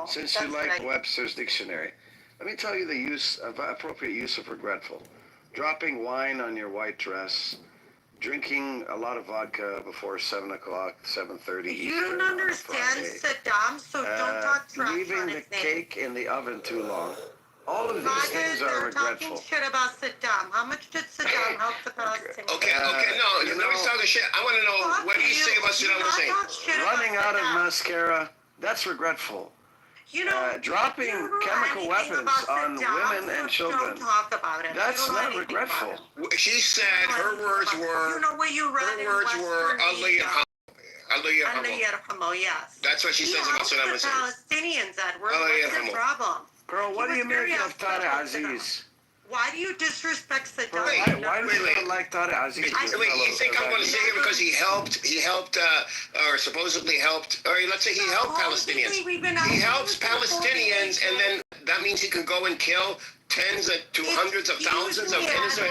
normal. Since you like Webster's dictionary, let me tell you the appropriate use of regretful. Dropping wine on your white dress, drinking a lot of vodka before 7 o'clock, 7:30. You don't understand Saddam, so don't talk trash on his name. Leaving the cake in the oven too long. All of these things are regretful. Talking shit about Saddam. How much did Saddam help the Palestinians? Okay, no, nobody's talking shit. I want to know, what do you say about Saddam Hussein? Running out of mascara, that's regretful. Dropping chemical weapons on women and children. Don't talk about it. That's not regretful. She said her words were, Allah yarhamu, yes. That's what she says about Saddam Hussein. Palestinians, Edward. What's the problem? Girl, what do you make of Tariq Aziz? Why do you disrespect Saddam? Why do you like Tariq Aziz? Wait, you think I'm going to say it because he helped, or supposedly helped, or let's say he helped Palestinians. He helps Palestinians, and then that means he can go and kill tens to hundreds of thousands of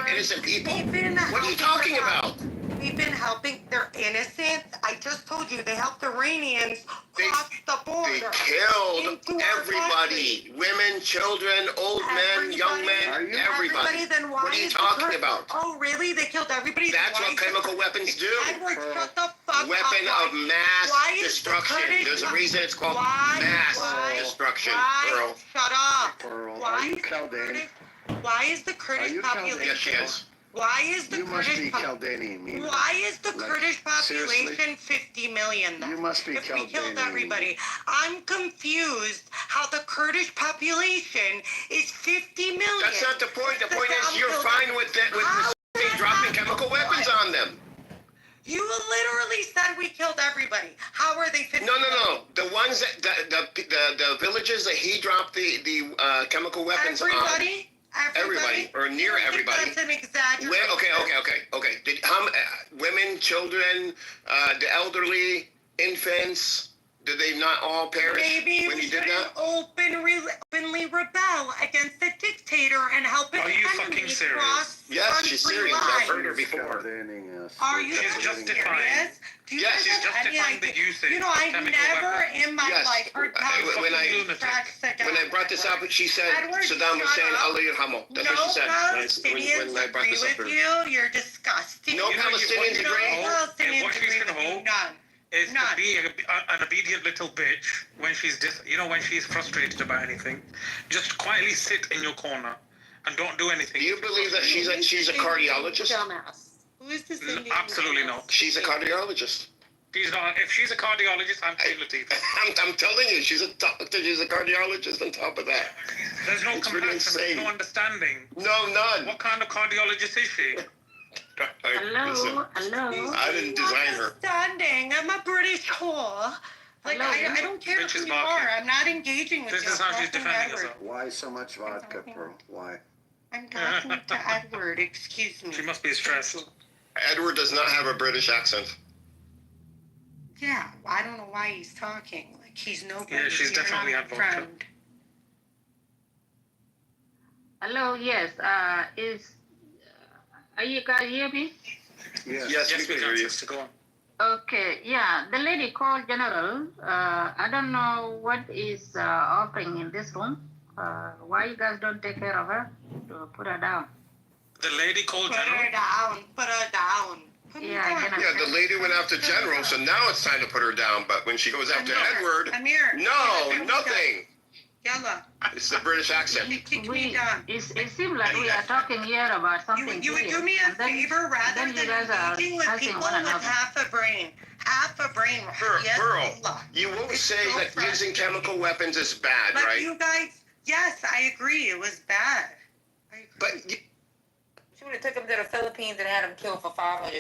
innocent people? What are you talking about? We've been helping. They're innocent. I just told you they helped Iranians cross the border. They killed everybody. Women, children, old men, young men, everybody. Then what are you talking about? Oh, really? They killed everybody? That's what chemical weapons do. Edward, shut the fuck Weapon up. of mass destruction. There's a reason it's called mass destruction. Pearl. Shut up. Pearl, why is the Kurdish population? Yes, she is. Why is the Kurdish Chaldean? Why is the Kurdish population 50 million then? You must be Chaldean. We killed everybody. I'm confused how the Kurdish population is 50 million. That's not the point. The point is you're fine with dropping chemical weapons on them. You literally said we killed everybody. How are they 50 million? No. The ones that the villages that he dropped the chemical weapons on. Everybody, or near everybody. That's an exaggeration. Okay. Women, children, the elderly, infants, did they not all perish when he did that? Openly rebel against the dictator and help his enemies cross Yes, she's serious. I've heard her before. Are you serious? Yes, she's justifying the usage of chemical weapons. In my life heard when I brought this up, she said Saddam Hussein, Allah yarhamu. That's what she said. Palestinians when I brought this up. agree with you. You're disgusting. No Palestinians agree. What she should hope is to be an obedient little bitch when she's when she's frustrated about anything. Just quietly sit in your corner and don't do anything. Do you believe that she's a cardiologist? Who is this? Absolutely not. She's a cardiologist. She's not. If she's a cardiologist, I'm Taylor Teeth. I'm telling you, she's a doctor. She's a cardiologist. On top of that, there's no compassion. There's no understanding. No, none. What kind of cardiologist is she? Hello. I didn't design her. Understanding. I'm a British whore. I don't care who you are. I'm not engaging with you. This is how she's defending herself. Why so much vodka, Pearl? Why? I'm talking to Edward. Excuse me. She must be stressed. Edward does not have a British accent. Yeah, I don't know why he's talking. Like he's nobody. Yeah, she's definitely had vodka. Hello, yes. Are you guys hear me? Yes, we can hear you. Go on. Okay, yeah. The lady called General. I don't know what is offering in this room. Why you guys don't take care of her? To put her down. The lady called General? Put her down. Yeah, the lady went after General, so now it's time to put her down. But when she goes after Edward, Amir, nothing. Yalla. It's the British accent. It seems like we are talking here about something. You would do me a favor rather than engaging with people with half a brain. Half a brain. Pearl, you won't say that using chemical weapons is bad, right? You guys, yes, I agree. It was bad. But she would have took him to the Philippines and had him killed for $500.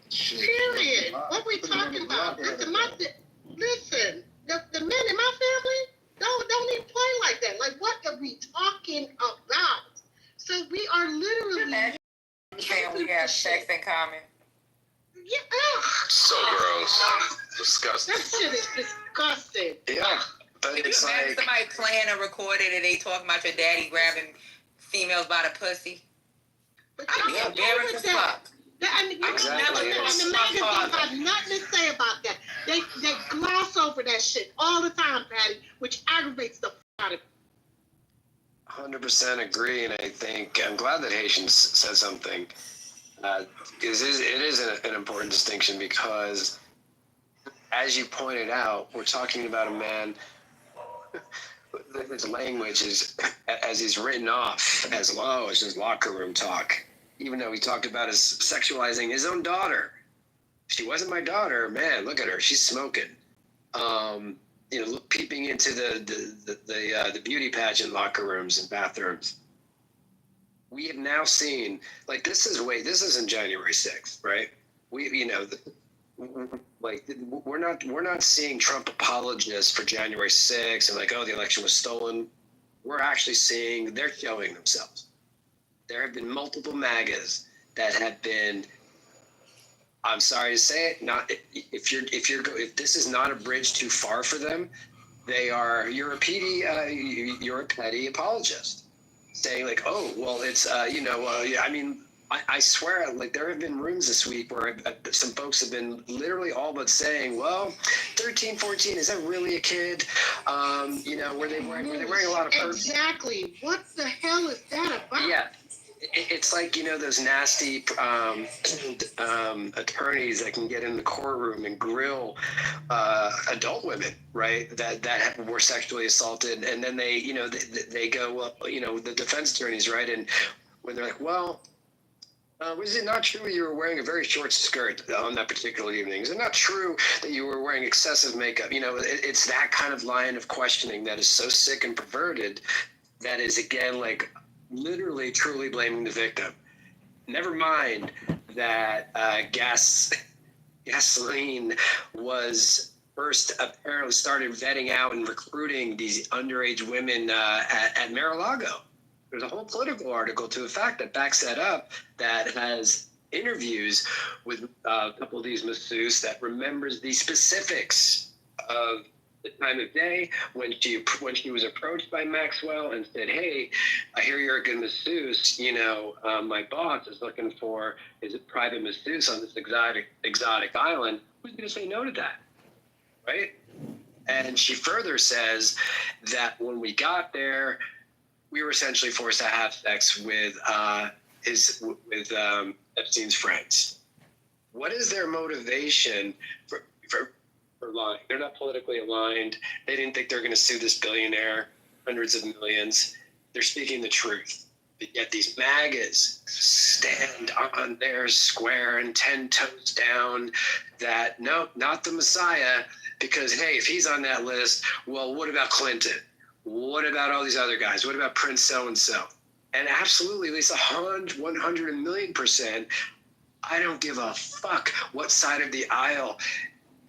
Period. What are we talking about? Listen, the men in my family don't even play like that. Like, what are we talking about? So we are literally saying we have sex in common. Yeah. So gross. Disgusting. That shit is disgusting. Yeah. If you imagine somebody playing and recording and they talking about your daddy grabbing females by the pussy. But I don't agree with that. And the magazines have nothing to say about that. They gloss over that shit all the time, Patty, which aggravates the out of me. 100% agree, and I think I'm glad that Haitian said something. Because it is an important distinction because, as you pointed out, we're talking about a man. His language is, as he's written off as low as his locker room talk. Even though he talked about his sexualizing his own daughter. She wasn't my daughter, man. Look at her, she's smoking. Peeping into the beauty pageant locker rooms and bathrooms. We have now seen, like, this isn't January 6th, right? We're not seeing Trump apologists for January 6th and like, oh, the election was stolen. We're actually seeing they're showing themselves. There have been multiple MAGAs that have been, I'm sorry to say it, if this is not a bridge too far for them, you're a petty apologist, saying like, oh, well, it's I swear, like, there have been rooms this week where some folks have been literally all but saying, well, 13, 14, is that really a kid? Were they wearing a lot of perks? Exactly. What the hell is that about? Yeah. It's like, those nasty attorneys that can get in the courtroom and grill adult women, right? That were sexually assaulted, and then they go up, the defense attorneys, right? And when they're like, well, was it not true you were wearing a very short skirt on that particular evening? Is it not true that you were wearing excessive makeup? It's that kind of line of questioning that is so sick and perverted that is, again, like, literally truly blaming the victim. Never mind that gasoline was first apparently started vetting out and recruiting these underage women at Mar-a-Lago. There's a whole political article to the fact that backs that up, that has interviews with a couple of these masseuses that remembers the specifics of the time of day when she was approached by Maxwell and said, hey, I hear you're a good masseuse. My boss is looking for his private masseuse on this exotic island. Who's going to say no to that, right? And she further says that when we got there, we were essentially forced to have sex with Epstein's friends. What is their motivation for lying? They're not politically aligned. They didn't think they're going to sue this billionaire, hundreds of millions. They're speaking the truth. But yet these MAGAs stand on their square and 10 toes down that, no, not the Messiah, because, hey, if he's on that list, well, what about Clinton? What about all these other guys? What about Prince so-and-so? And absolutely, at least 100% I don't give a fuck what side of the aisle.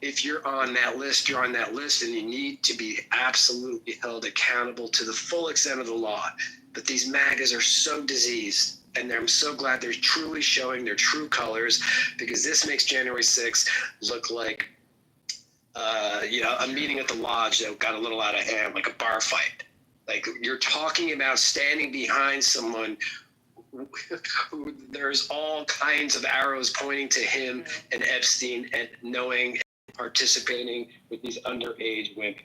If you're on that list, you're on that list, and you need to be absolutely held accountable to the full extent of the law. But these MAGAs are so diseased, and I'm so glad they're truly showing their true colors, because this makes January 6th look like a meeting at the lodge that got a little out of hand, like a bar fight. Like, you're talking about standing behind someone who there's all kinds of arrows pointing to him and Epstein, and knowing and participating with these underage women.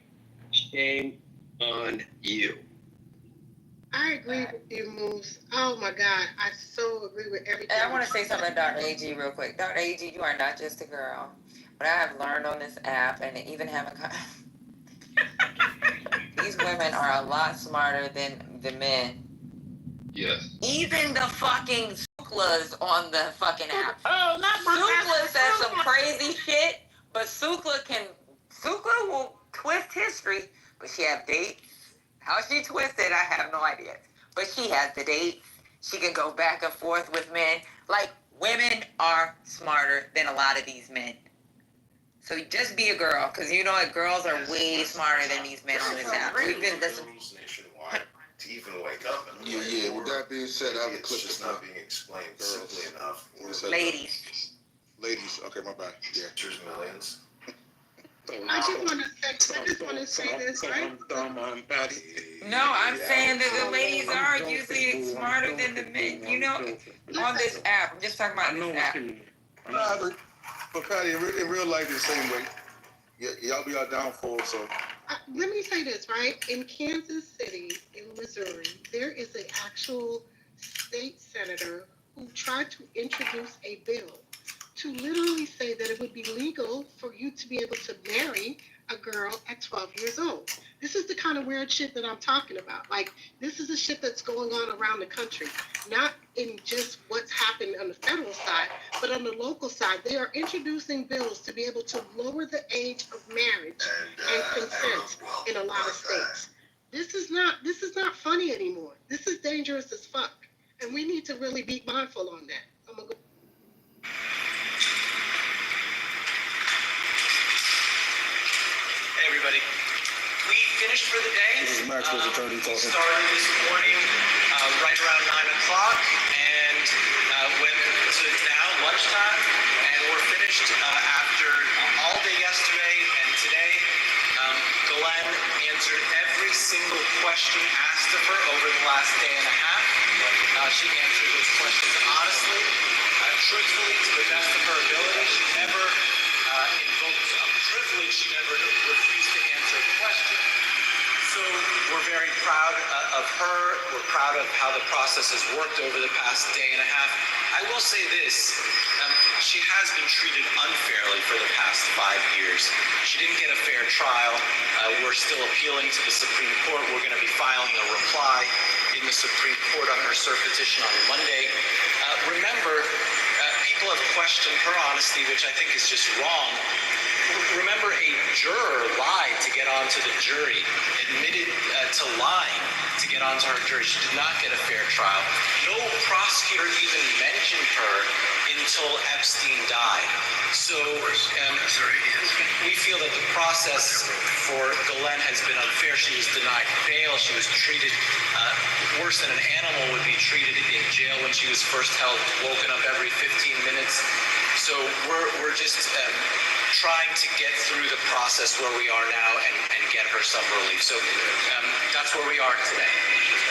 Shame on you. I agree with you, Moose. Oh my God, I so agree with everything. And I want to say something about Dr. AG real quick. Dr. AG, you are not just a girl. What I have learned on this app, and even having these women are a lot smarter than the men. Yes. Even the fucking Suklas on the fucking app. Oh, not Sukla says some crazy shit, but Sukla will twist history, but she have dates. How she twisted, I have no idea. But she has the dates. She can go back and forth with men. Like, women are smarter than a lot of these men. So just be a girl, because you know what? Girls are way smarter than these men on this app. We've been listening. Nationwide to even wake up. Yeah. With that being said, I have a clip. It's just not being explained simply enough. Ladies. Okay, my bad. Yeah. There's millions. I just want to say this, right? No, I'm saying that the ladies are usually smarter than the men. You know, on this app. I'm just talking about this app. But Patty, in real life, it's the same way. Y'all be our downfall, so. Let me say this, right? In Kansas City, in Missouri, there is an actual state senator who tried to introduce a bill to literally say that it would be legal for you to be able to marry a girl at 12 years old. This is the kind of weird shit that I'm talking about. Like, this is the shit that's going on around the country, not in just what's happened on the federal side, but on the local side. They are introducing bills to be able to lower the age of marriage and consent in a lot of states. This is not funny anymore. This is dangerous as fuck. And we need to really be mindful on that. I'm gonna go. Hey everybody, we finished for the day. This is Maxwell's attorney We talking. started this morning right around 9 o'clock and went to now lunchtime, and we're finished after all day yesterday and today. Glenn answered every single question asked of her over the last day and a half. She answered those questions honestly, truthfully, to the best of her ability. She never invoked a privilege. She never refused to answer a question. So we're very proud of her. We're proud of how the process has worked over the past day and a half. I will say this, she has been treated unfairly for the past 5 years. She didn't get a fair trial. We're still appealing to the Supreme Court. We're going to be filing a reply in the Supreme Court on her cert petition on Monday. Remember, people have questioned her honesty, which I think is just wrong. Remember, a juror lied to get onto the jury, admitted to lying to get onto her jury. She did not get a fair trial. No prosecutor even mentioned her until Epstein died. So we feel that the process for Ghislaine has been unfair. She was denied bail. She was treated worse than an animal would be treated in jail when she was first held, woken up every 15 minutes. So we're just trying to get through the process where we are now and get her some relief. So that's where we are today.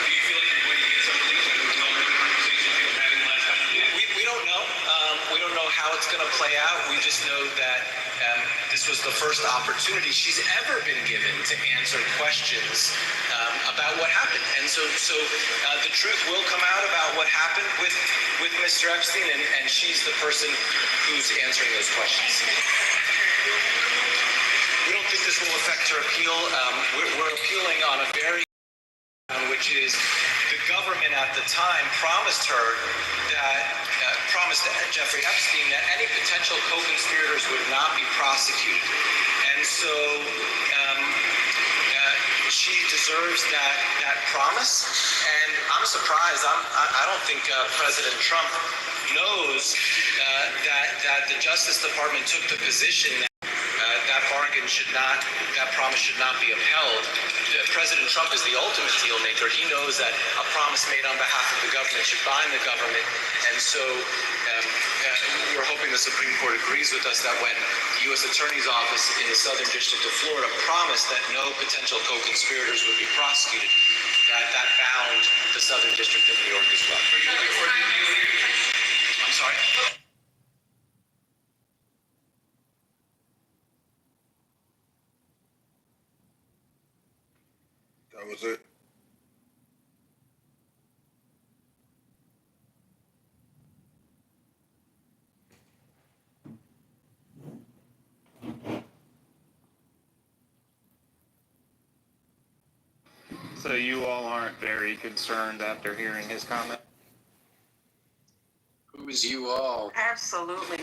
Do you feel like you're going to get some relief like the conversation you were having last time? We don't know. We don't know how it's going to play out. We just know that this was the first opportunity she's ever been given to answer questions about what happened. And so the truth will come out about what happened with Mr. Epstein, and she's the person who's answering those questions. We don't think this will affect her appeal. We're appealing on a very, which is the government at the time promised her that, promised Jeffrey Epstein that any potential co-conspirators would not be prosecuted. And so she deserves that promise. And I'm surprised. I don't think President Trump knows that the Justice Department took the position that that promise should not be upheld. President Trump is the ultimate deal maker. He knows that a promise made on behalf of the government should bind the government. And so we're hoping the Supreme Court agrees with us that when the U.S. Attorney's Office in the Southern District of Florida promised that no potential co-conspirators would be prosecuted, that bound the Southern District of New York as well. I'm sorry? That was it. So you all aren't very concerned after hearing his comment? Who is you all? Absolutely